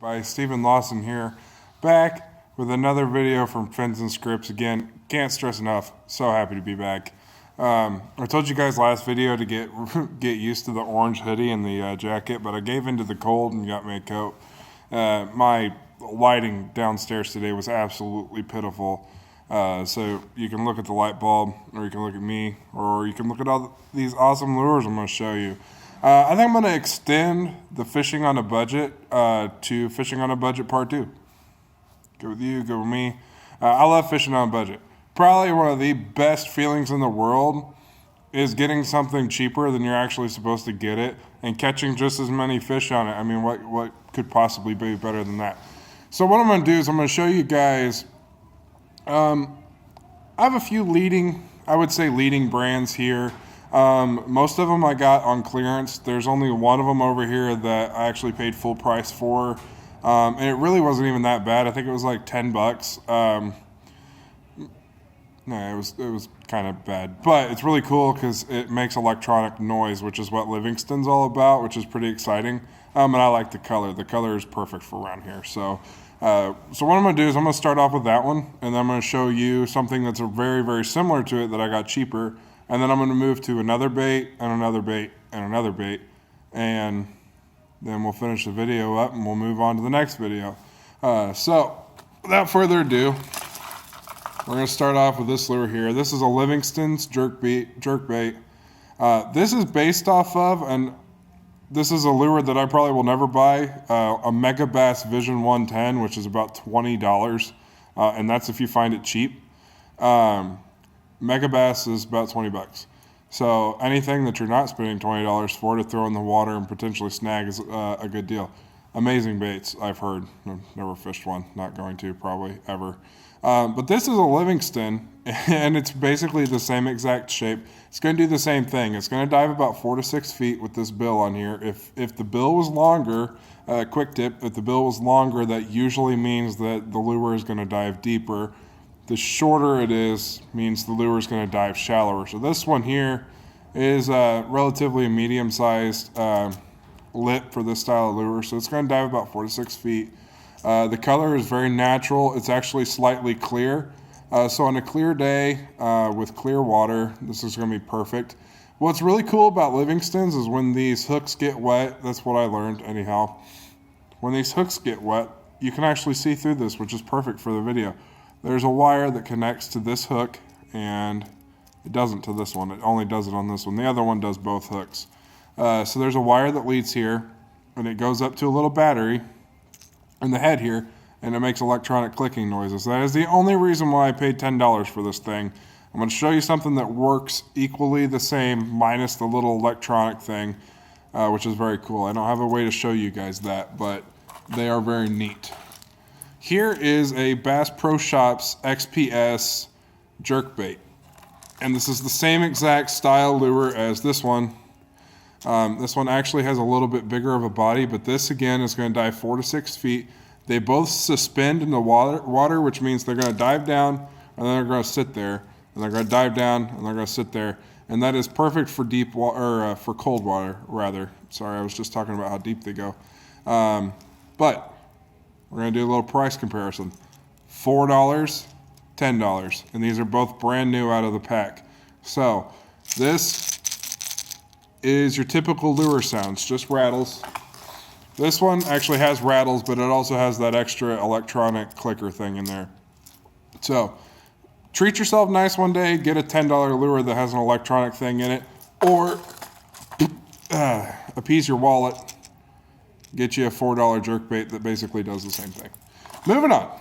By Stephen Lawson here, back with another video from Fins and Scripts. Again, can't stress enough, so happy to be back. I told you guys last video to get used to the orange hoodie and the jacket, but I gave into the cold and got me a coat. My lighting downstairs today was absolutely pitiful. So you can look at the light bulb, or you can look at me, or you can look at all these awesome lures I'm going to show you. I think I'm going to extend the fishing on a budget to fishing on a budget part 2. Go with you, go with me. I love fishing on a budget. Probably one of the best feelings in the world is getting something cheaper than you're actually supposed to get it and catching just as many fish on it. I mean, what could possibly be better than that? So what I'm going to do is I'm going to show you guys. I have a few leading brands here. Most of them I got on clearance. There's only one of them over here that I actually paid full price for. And it really wasn't even that bad. I think it was like $10. No, it was kind of bad, but it's really cool because it makes electronic noise, which is what Livingston's all about, which is pretty exciting. And I like the color. The color is perfect for around here. So what I'm going to do is I'm going to start off with that one, and then I'm going to show you something that's very, very similar to it that I got cheaper. And then I'm going to move to another bait and another bait and another bait. And then we'll finish the video up and we'll move on to the next video. So without further ado, we're going to start off with this lure here. This is a Livingston's jerk bait. This is based off of, and this is a lure that I probably will never buy, a Mega Bass Vision 110, which is about $20. And that's if you find it cheap. Mega Bass is about $20. So anything that you're not spending $20 for to throw in the water and potentially snag is a good deal. Amazing baits, I've heard. I've never fished one, not going to probably ever. But this is a Livingston, and it's basically the same exact shape. It's going to do the same thing. It's going to dive about 4 to 6 feet with this bill on here. If the bill was longer, quick tip, if the bill was longer, that usually means that the lure is going to dive deeper. The shorter it is means the lure is going to dive shallower. So this one here is relatively a medium-sized lip for this style of lure. So it's going to dive about 4 to 6 feet. The color is very natural. It's actually slightly clear. So on a clear day with clear water, this is going to be perfect. What's really cool about Livingston's is when these hooks get wet, that's what I learned anyhow. When these hooks get wet, you can actually see through this, which is perfect for the video. There's a wire that connects to this hook, and it doesn't to this one. It only does it on this one. The other one does both hooks. So there's a wire that leads here, and it goes up to a little battery in the head here, and it makes electronic clicking noises. That is the only reason why I paid $10 for this thing. I'm going to show you something that works equally the same, minus the little electronic thing, which is very cool. I don't have a way to show you guys that, but they are very neat. Here is a Bass Pro Shops XPS jerkbait, and this is the same exact style lure as this one. This one actually has a little bit bigger of a body, but this again is going to dive 4 to 6 feet. They both suspend in the water, which means they're going to dive down and then they're going to sit there, and they're going to dive down and they're going to sit there, and that is perfect for deep water, or for cold water rather. Sorry, I was just talking about how deep they go, but we're going to do a little price comparison. $4, $10. And these are both brand new out of the pack. So this is your typical lure sounds, just rattles. This one actually has rattles, but it also has that extra electronic clicker thing in there. So treat yourself nice one day, get a $10 lure that has an electronic thing in it, or appease your wallet. Get you a $4 jerkbait that basically does the same thing. Moving on.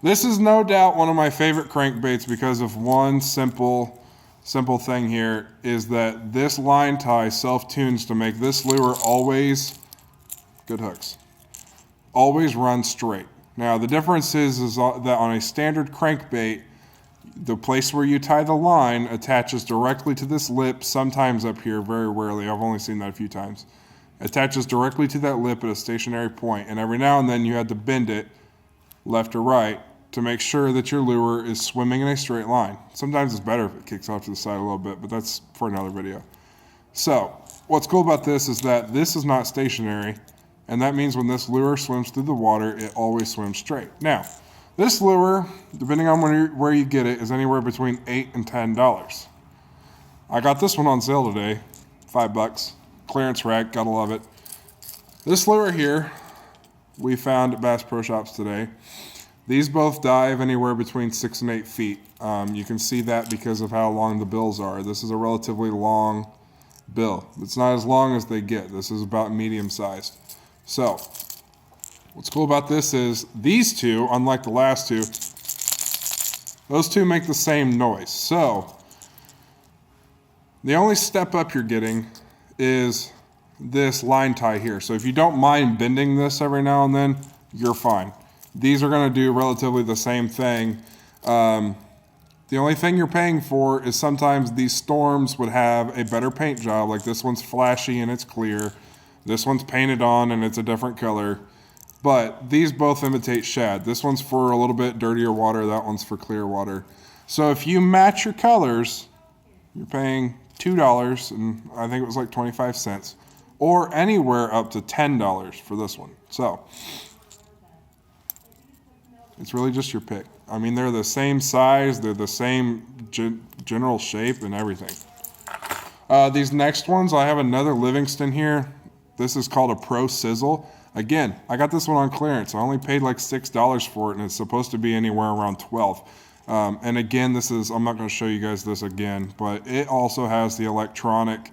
This is no doubt one of my favorite crankbaits because of one simple thing here, is that this line tie self-tunes to make this lure always, good hooks, always run straight. Now the difference is that on a standard crankbait, the place where you tie the line attaches directly to this lip, sometimes up here, very rarely. I've only seen that a few times. Attaches directly to that lip at a stationary point, and every now and then you have to bend it left or right to make sure that your lure is swimming in a straight line. Sometimes it's better if it kicks off to the side a little bit, but that's for another video. So what's cool about this is that this is not stationary. And that means when this lure swims through the water, it always swims straight. Now, this lure, depending on where you get it, is anywhere between $8 and $10. I got this one on sale today, $5. Clearance rack, gotta love it. This lure here, we found at Bass Pro Shops today. These both dive anywhere between 6 and 8 feet. You can see that because of how long the bills are. This is a relatively long bill. It's not as long as they get. This is about medium sized. So, what's cool about this is these two, unlike the last two, those two make the same noise. So, the only step up you're getting is this line tie here. So if you don't mind bending this every now and then, you're fine. These are going to do relatively the same thing. The only thing you're paying for is sometimes these storms would have a better paint job. Like this one's flashy and it's clear. This one's painted on and it's a different color. But these both imitate shad. This one's for a little bit dirtier water. That one's for clear water. So if you match your colors, you're paying $2 and I think it was like 25 cents. Or anywhere up to $10 for this one. So it's really just your pick. I mean, they're the same size, they're the same general shape and everything. These next ones, I have another Livingston here. This is called a Pro Sizzle. Again, I got this one on clearance. I only paid like $6 for it, and it's supposed to be anywhere around $12. And again, this is, I'm not going to show you guys this again, but it also has the electronic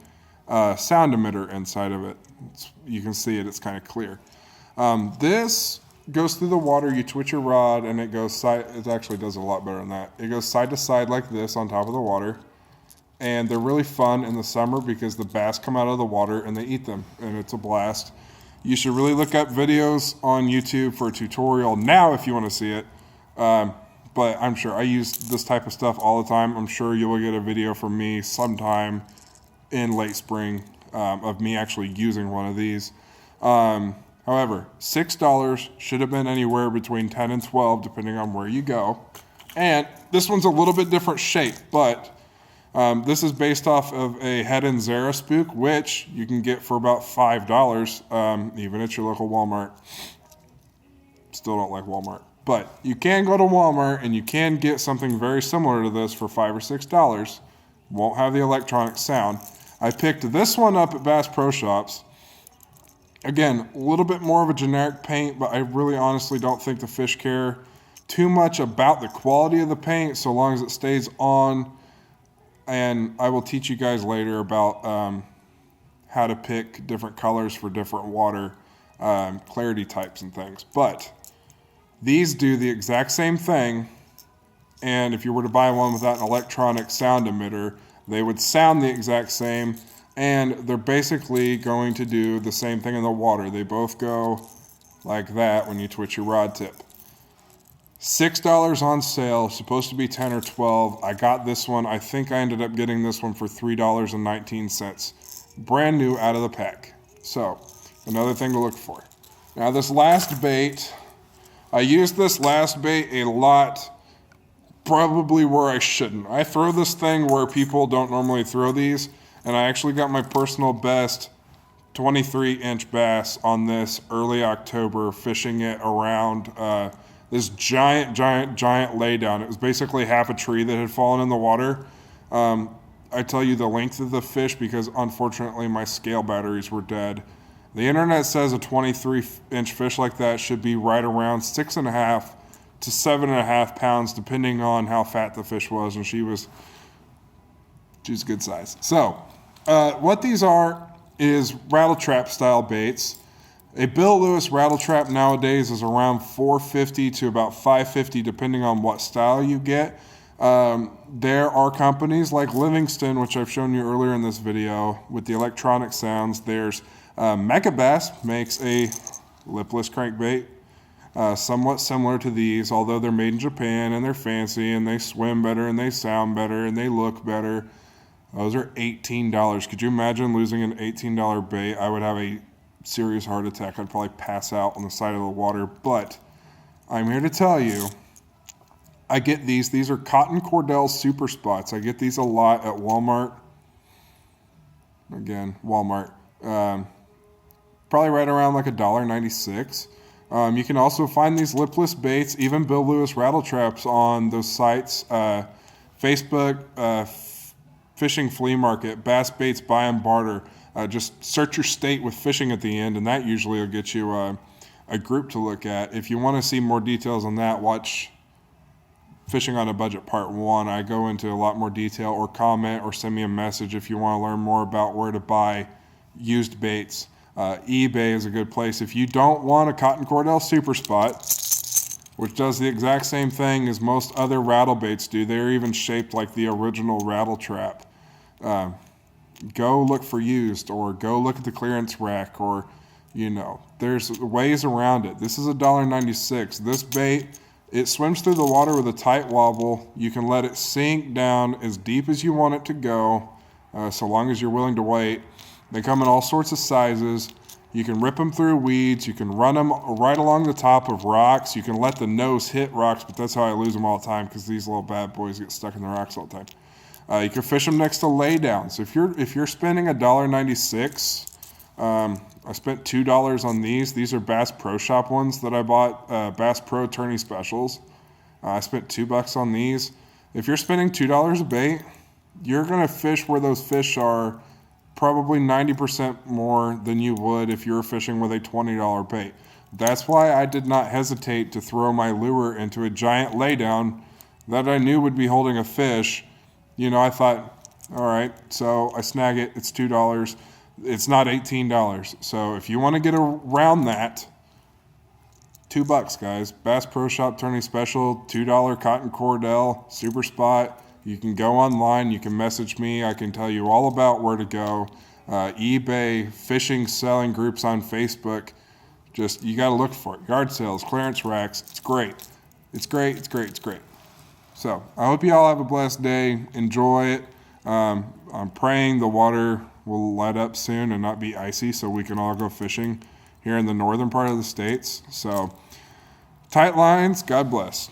sound emitter inside of it. You can see it, it's kind of clear. This goes through the water, you twitch your rod, and it goes side, it actually does a lot better than that. It goes side to side like this on top of the water. And they're really fun in the summer because the bass come out of the water and they eat them, and it's a blast. You should really look up videos on YouTube for a tutorial now if you want to see it. But I'm sure I use this type of stuff all the time. I'm sure you will get a video from me sometime in late spring of me actually using one of these. However, $6 should have been anywhere between 10 and 12 depending on where you go. And this one's a little bit different shape, but this is based off of a Head and Zara spook, which you can get for about $5, even at your local Walmart. Still don't like Walmart. But you can go to Walmart and you can get something very similar to this for $5 or $6. Won't have the electronic sound. I picked this one up at Bass Pro Shops. Again, a little bit more of a generic paint, but I really honestly don't think the fish care too much about the quality of the paint so long as it stays on. And I will teach you guys later about how to pick different colors for different water clarity types and things. But these do the exact same thing, and if you were to buy one without an electronic sound emitter, they would sound the exact same, and they're basically going to do the same thing in the water. They both go like that when you twitch your rod tip. $6 on sale, supposed to be 10 or 12. I got this one. I think I ended up getting this one for $3.19. Brand new out of the pack. So, another thing to look for. Now this last bait, I used this last bait a lot, probably where I shouldn't. I throw this thing where people don't normally throw these, and I actually got my personal best 23-inch bass on this early October, fishing it around this giant laydown. It was basically half a tree that had fallen in the water. I tell you the length of the fish because unfortunately my scale batteries were dead. The internet says a 23-inch fish like that should be right around 6.5 to 7.5 pounds, depending on how fat the fish was, and she's a good size. So, what these are is rattle trap style baits. A Bill Lewis rattle trap nowadays is around $4.50 to about $5.50, depending on what style you get. There are companies like Livingston, which I've shown you earlier in this video, with the electronic sounds. There's Megabass makes a lipless crankbait, somewhat similar to these, although they're made in Japan and they're fancy and they swim better and they sound better and they look better. Those are $18. Could you imagine losing an $18 bait? I would have a serious heart attack. I'd probably pass out on the side of the water. But I'm here to tell you, I get these. These are Cotton Cordell Super Spots. I get these a lot at Walmart. Again, Walmart. probably right around like $1.96. You can also find these lipless baits, even Bill Lewis rattle traps on those sites, Facebook, Fishing Flea Market, Bass Baits Buy and Barter. Just search your state with fishing at the end, and that usually will get you a group to look at. If you want to see more details on that, watch Fishing on a Budget Part 1. I go into a lot more detail, or comment or send me a message if you want to learn more about where to buy used baits. eBay is a good place. If you don't want a cotton cordell super spot, which does the exact same thing as most other rattle baits do, they're even shaped like the original rattle trap. Go look for used, or go look at the clearance rack, or there's ways around it. This is $1.96. This bait, it swims through the water with a tight wobble. You can let it sink down as deep as you want it to go, so long as you're willing to wait. They come in all sorts of sizes. You can rip them through weeds. You can run them right along the top of rocks. You can let the nose hit rocks, but that's how I lose them all the time, because these little bad boys get stuck in the rocks all the time. You can fish them next to laydowns. If you're spending $1.96, I spent $2 on these. These are Bass Pro Shop ones that I bought, Bass Pro Tourney Specials. I spent $2 on these. If you're spending $2 a bait, you're going to fish where those fish are probably 90% more than you would if you were fishing with a $20 bait. That's why I did not hesitate to throw my lure into a giant laydown that I knew would be holding a fish. I thought, all right, so I snag it. It's $2. It's not $18. So if you want to get around that, $2, guys. Bass Pro Shop Tourney Special, $2 cotton cordell, super spot. You can go online. You can message me. I can tell you all about where to go. eBay, fishing, selling groups on Facebook. Just, you got to look for it. Yard sales, clearance racks. It's great. It's great. It's great. It's great. So I hope you all have a blessed day. Enjoy it. I'm praying the water will let up soon and not be icy, so we can all go fishing here in the northern part of the states. So tight lines. God bless.